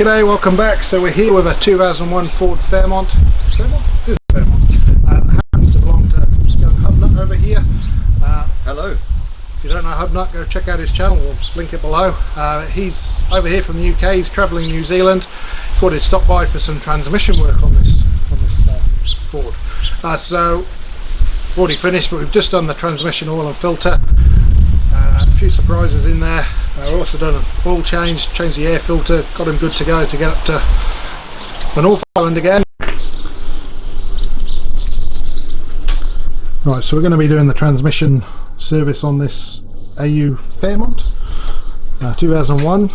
G'day, welcome back. So we're here with a 2001 Ford Fairmont. Fairmont? This is Fairmont. Happens to belong to young Hubnut over here. Hello. If you don't know Hubnut, go check out his channel. We'll link it below. He's over here from the UK. He's travelling New Zealand. Thought he'd stop by for some transmission work on this Ford. So already finished, but we've just done the transmission oil and filter. A few surprises in there. We've also done an oil change, changed the air filter, got him good to go to get up to the North Island again. Right, so we're going to be doing the transmission service on this AU Fairmont 2001.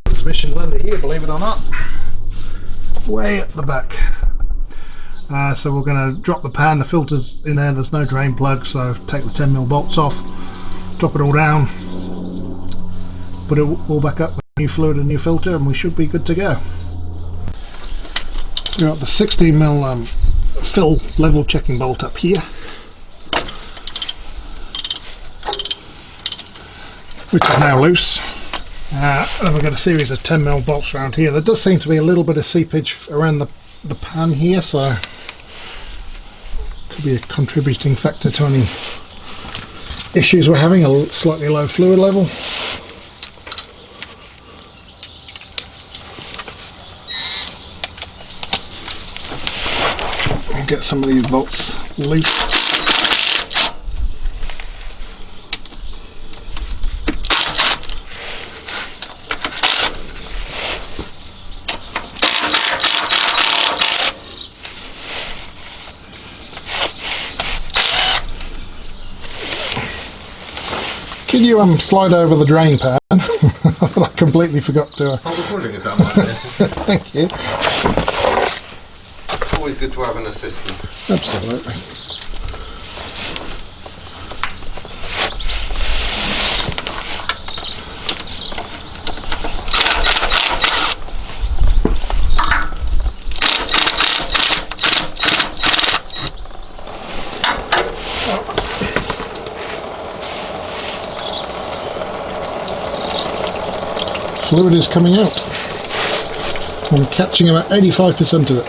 Transmission blender here, believe it or not, way at the back. So we're going to drop the pan, the filter's in there, there's no drain plug, so take the 10mm bolts off, drop it all down, put it all back up with new fluid and new filter, and we should be good to go. We've got the 16mm fill level checking bolt up here, which is now loose. And we've got a series of 10mm bolts around here. There does seem to be a little bit of seepage around the pan here, so could be a contributing factor to any issues we're having, a slightly low fluid level. I'll get some of these bolts loose. Can you slide over the drain pan? I completely forgot to. I was wondering if that might be. Thank you. Always good to have an assistant. Absolutely. Fluid is coming out. I'm catching about 85% of it.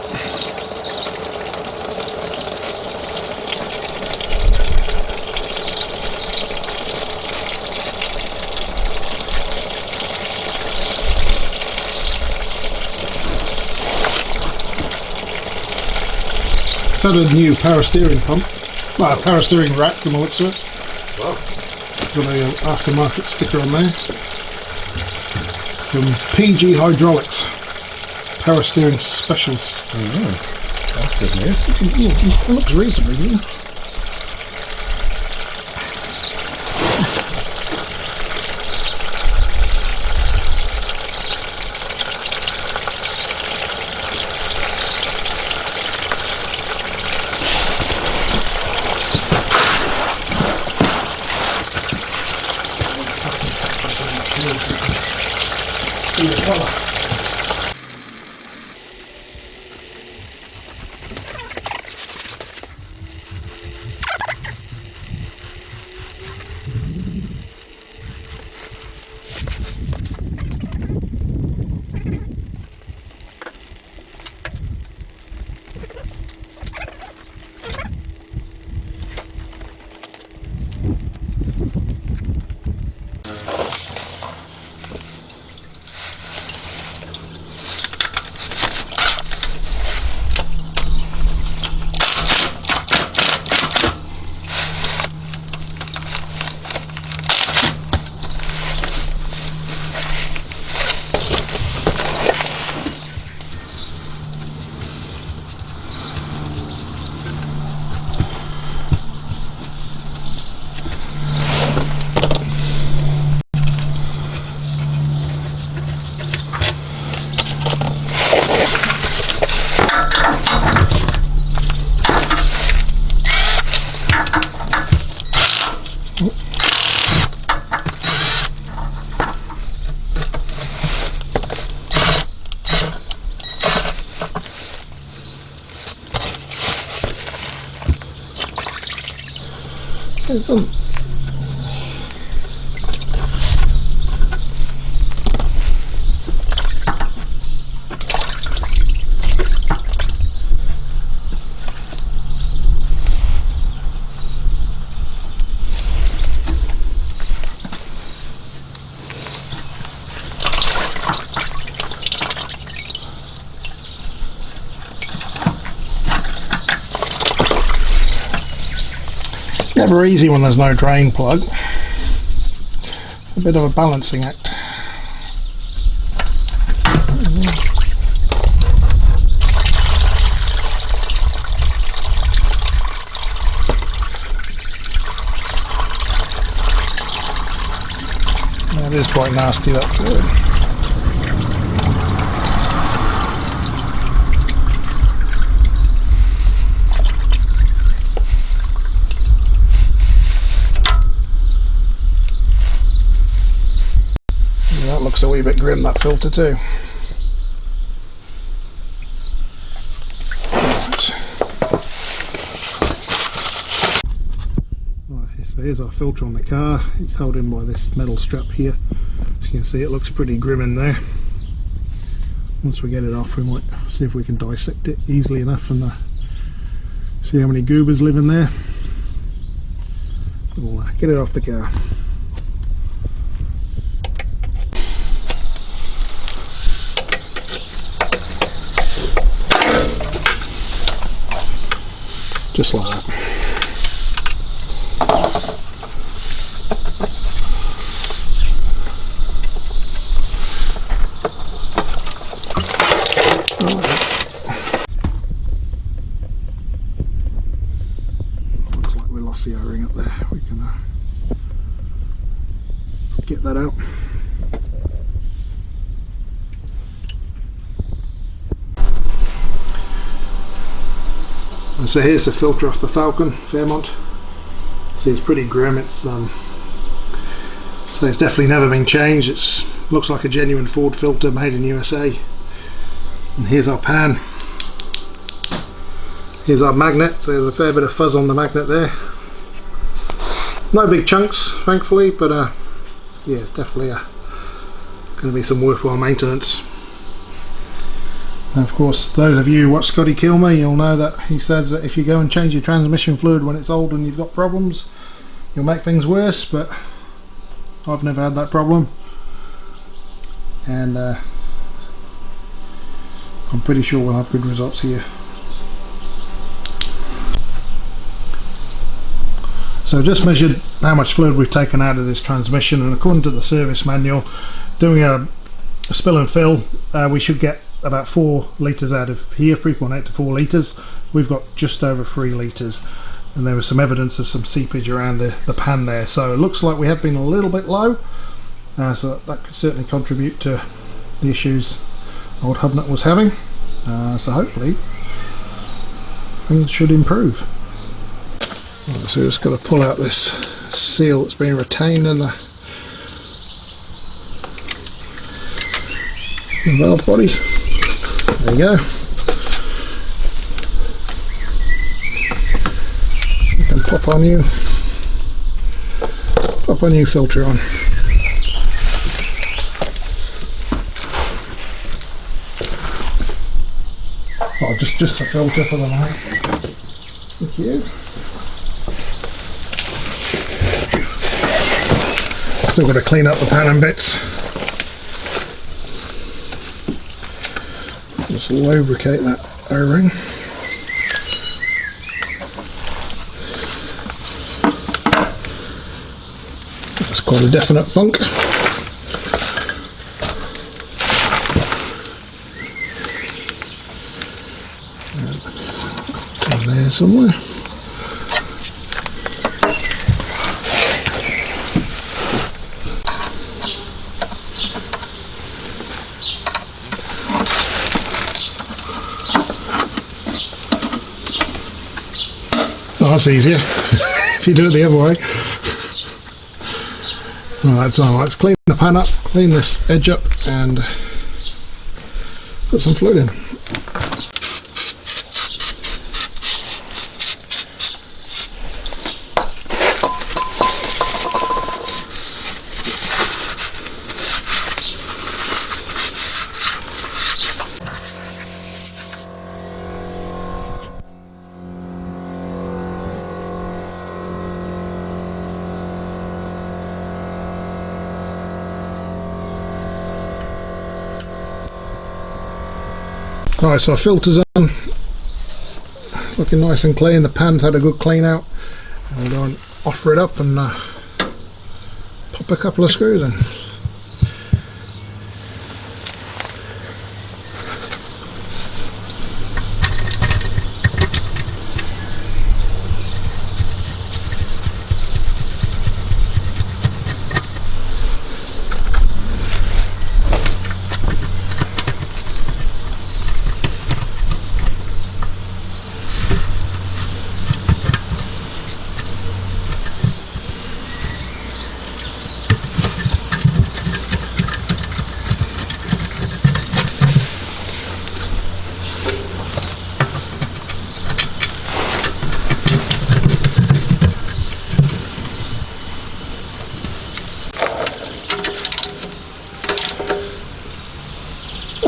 It's had a new power steering pump. Well, a power steering rack from the looks of it. Wow. Got an aftermarket sticker on there. From PG Hydraulics, power steering specialist. Oh, that's good news. Yeah, it looks reasonably new. Never easy when there's no drain plug. A bit of a balancing act. That is quite nasty, that fluid. That looks a wee bit grim, that filter too. Right, so here's our filter on the car. It's held in by this metal strap here. As you can see, it looks pretty grim in there. Once we get it off, we might see if we can dissect it easily enough and see how many goobers live in there. We'll get it off the car. Just like that. Looks like we lost the O-ring up there. We can get that out. And so here's the filter off the Falcon Fairmont. See, it's pretty grim. It's so it's definitely never been changed. It looks like a genuine Ford filter made in USA. And here's our pan. Here's our magnet. So there's a fair bit of fuzz on the magnet there. No big chunks, thankfully, but yeah, definitely going to be some worthwhile maintenance. And of course, those of you who watch Scotty kill me, you'll know that he says that if you go and change your transmission fluid when it's old and you've got problems, you'll make things worse, but I've never had that problem, and I'm pretty sure we'll have good results here. So just measured how much fluid we've taken out of this transmission, and according to the service manual, doing a spill and fill, we should get about 4 litres out of here, 3.8 to 4 litres. We've got just over 3 litres, and there was some evidence of some seepage around the pan there, so it looks like we have been a little bit low, so that could certainly contribute to the issues old Hubnut was having. So hopefully things should improve. Right, so we've just got to pull out this seal that's been retained in the valve body. There you go. You can pop our new filter on. Oh, just a filter for the night. Thank you. Still got to clean up the pan and bits. Just lubricate that O-ring. That's quite a definite funk. And there somewhere. Oh, that's easier if you do it the other way. Right, so let's clean the pan up, clean this edge up, and put some fluid in. Alright, so our filter's on, looking nice and clean. The pan's had a good clean out, and we'll go and offer it up and pop a couple of screws in.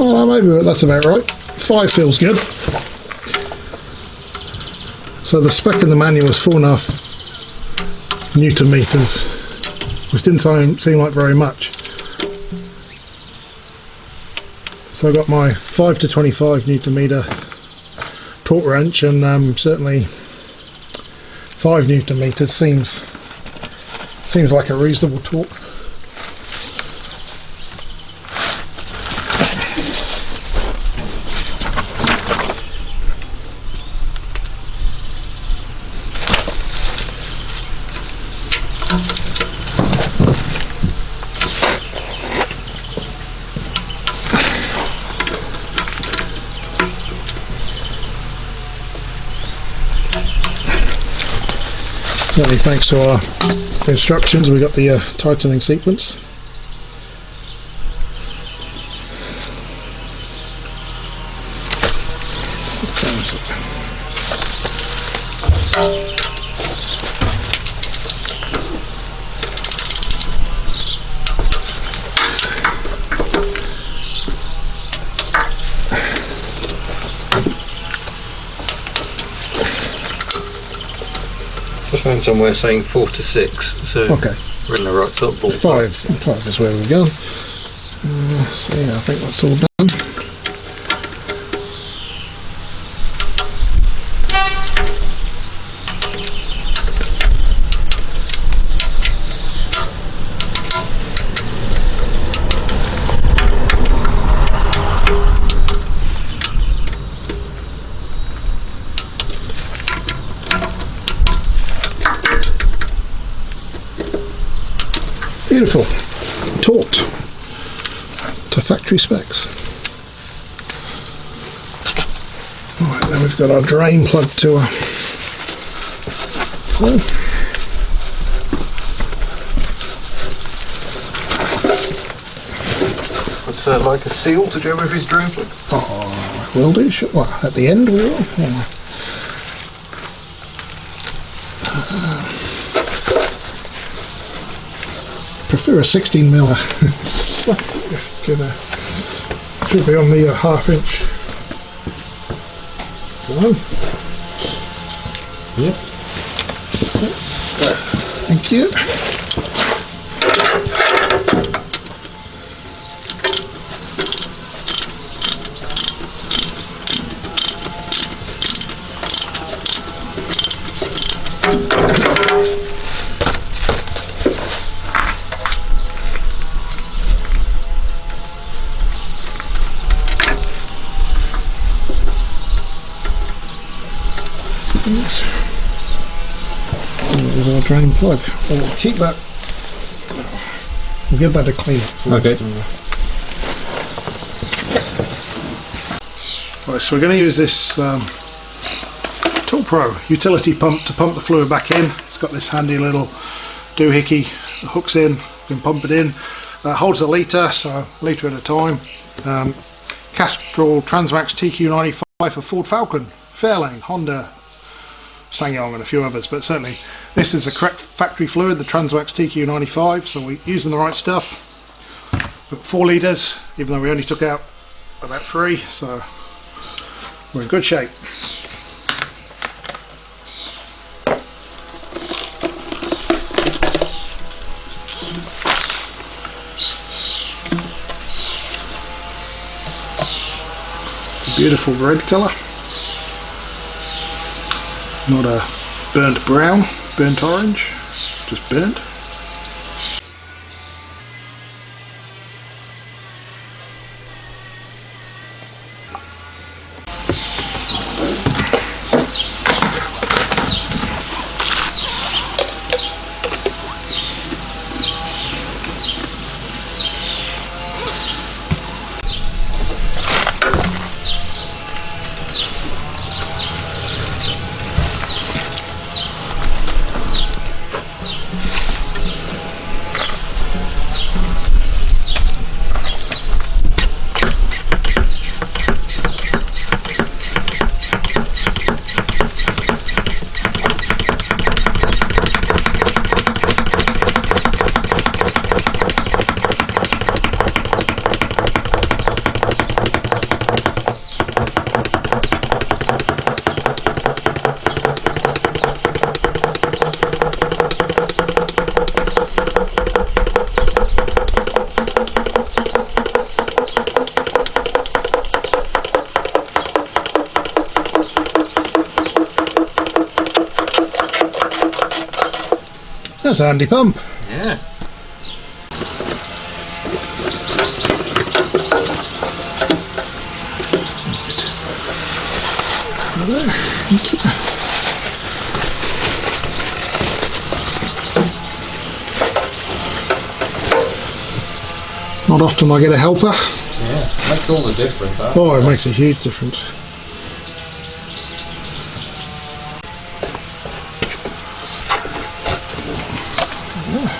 Oh, maybe that's about right. 5 feels good. So the spec in the manual is 4.5 Newton meters, which didn't seem like very much. So I've got my 5 to 25 Newton meter torque wrench, and certainly 5 Newton meters seems like a reasonable torque. Certainly thanks to our instructions, we got the tightening sequence. Just found somewhere saying 4 to 6, so okay, we're in the right sort of ballpark. 5 is where we're going. So yeah, I think that's all done. Beautiful, torqued to factory specs. Alright, then we've got our drain plug to a flow. What's like a seal to go with his drain plug? Oh, will do. Well, at the end we will. Yeah. Prefer a 16mm. Should be on the 1/2 inch. Yep. Thank you. There's our drain plug. We'll keep that. We'll give that a clean up first. Okay. Right, so we're going to use this ToolPro utility pump to pump the fluid back in. It's got this handy little doohickey that hooks in. You can pump it in. Holds a litre, so a litre at a time. Castrol Transmax TQ95 for Ford Falcon, Fairlane, Honda, Sangyong and a few others, but certainly this is the correct factory fluid, the Transmax TQ95, so we're using the right stuff. We've got 4 litres, even though we only took out about 3, so we're in good shape. Beautiful red colour, not a burnt brown, burnt orange. just burnt. That's a handy pump. Yeah. Not often I get a helper. Yeah, it makes all the difference. Huh? Oh, it makes a huge difference.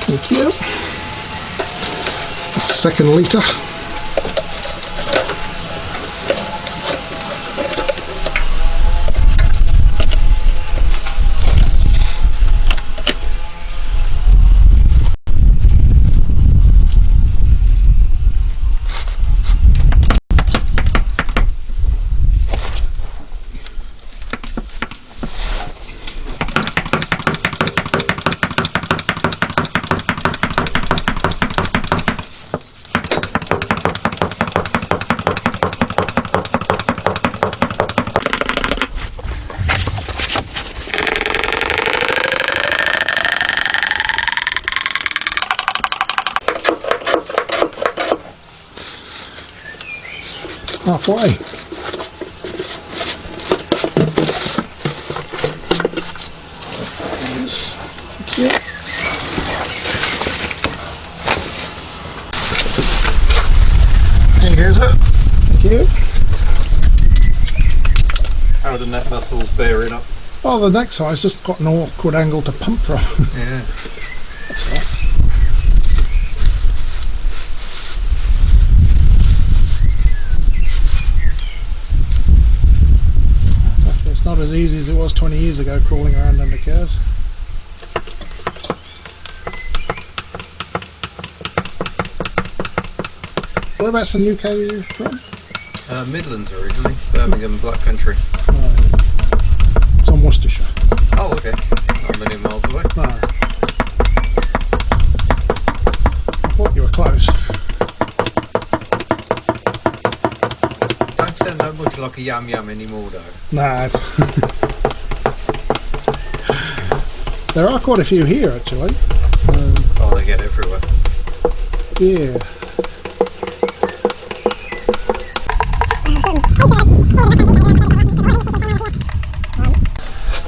Thank you. Second litre. Halfway. Yes. That's it. There goes it. Thank you. How are the neck muscles bearing up? Oh, the neck side's just got an awkward angle to pump from. Yeah. That's all right. It's not as easy as it was 20 years ago crawling around under cars. Whereabouts in the UK are you from? Midlands originally, Birmingham, Black Country. It's on Worcestershire. Oh, okay. Not a million miles away. No. I thought you were close. Don't sound that much like a yum yum anymore though. No. There are quite a few here actually. Oh, they get everywhere. Yeah.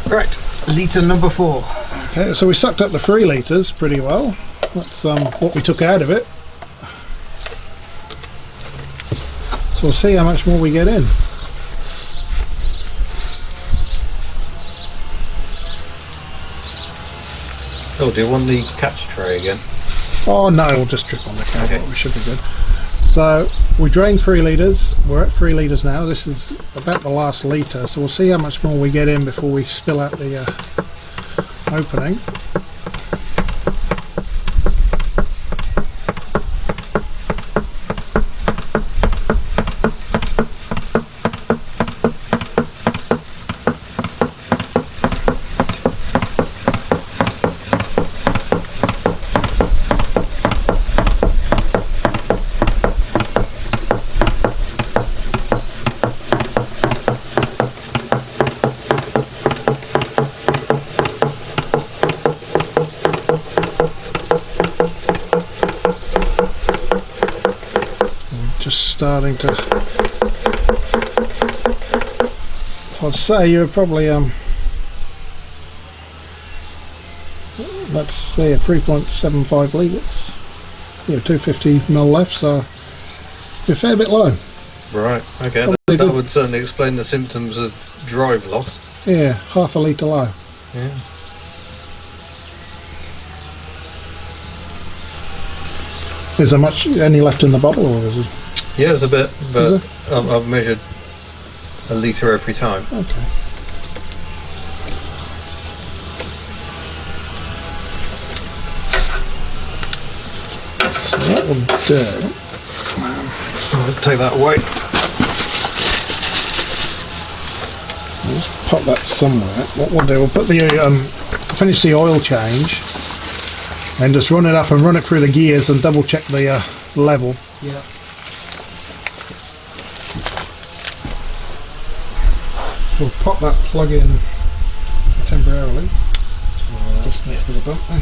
Right, litre number 4. Okay, so we sucked up the 3 litres pretty well. That's what we took out of it. So we'll see how much more we get in. Oh, do you want the catch tray again? Oh no, we'll just trip on the camera. Okay. We should be good. So we drained 3 litres. We're at 3 litres now. This is about the last litre, so we'll see how much more we get in before we spill out the opening. starting to. So I'd say you're probably let's see, 3.75 litres. Yeah, 250ml left, so you're a fair bit low. Right, okay, that would certainly explain the symptoms of drive loss. Yeah, half a litre low. Yeah. Is there much any left in the bottle, or is it? Yeah, there's a bit, but I've measured a litre every time. Okay. So that will do. I'll take that away. I'll just pop that somewhere. What we'll do, we'll put the finish the oil change and just run it up and run it through the gears and double check the level. Yeah. So we'll pop that plug in temporarily. Just next to the bump there.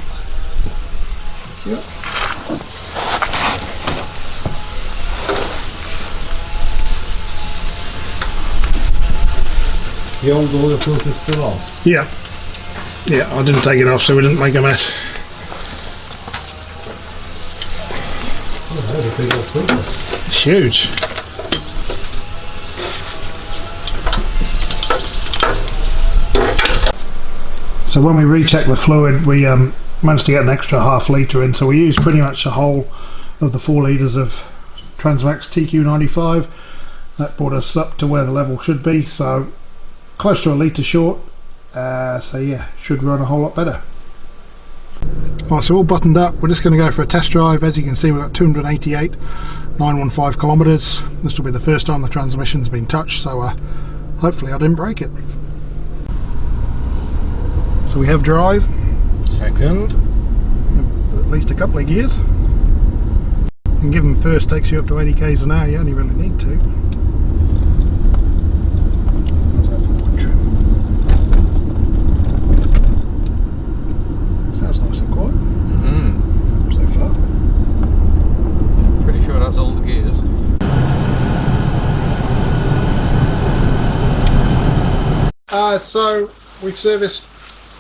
Thank you. The old oil filter's still on? Yeah. Yeah, I didn't take it off so we didn't make a mess. Oh, that's a big old filter. It's huge. So when we recheck the fluid, we managed to get an extra half litre in, so we used pretty much the whole of the 4 litres of Transmax TQ95. That brought us up to where the level should be, so close to a litre short, so yeah, should run a whole lot better. Right, so all buttoned up, we're just going to go for a test drive. As you can see, we've got 288,915 kilometres. This will be the first time the transmission's been touched, so hopefully I didn't break it. So we have drive. Second. At least a couple of gears. And given first takes you up to 80 k's an hour, you only really need 2. How's that forward trim? Sounds nice and quiet. So far. Pretty sure that's all the gears. So we've serviced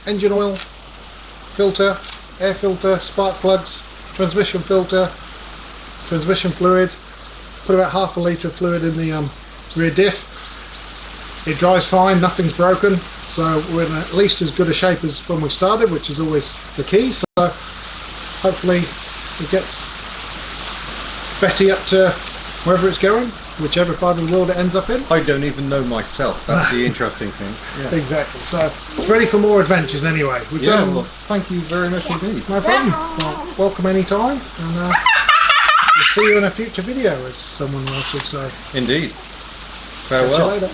engine oil, filter, air filter, spark plugs, transmission filter, transmission fluid. Put about half a litre of fluid in the rear diff. It drives fine, nothing's broken, so we're in at least as good a shape as when we started, which is always the key. So hopefully it gets Betty up to wherever it's going, whichever part of the world it ends up in. I don't even know myself, that's the interesting thing. Yeah. Exactly, so it's ready for more adventures anyway. We've done. Well, thank you very much indeed. No problem. Well, welcome anytime, and we'll see you in a future video, as someone else would say. Indeed. Catch you Farewell. later.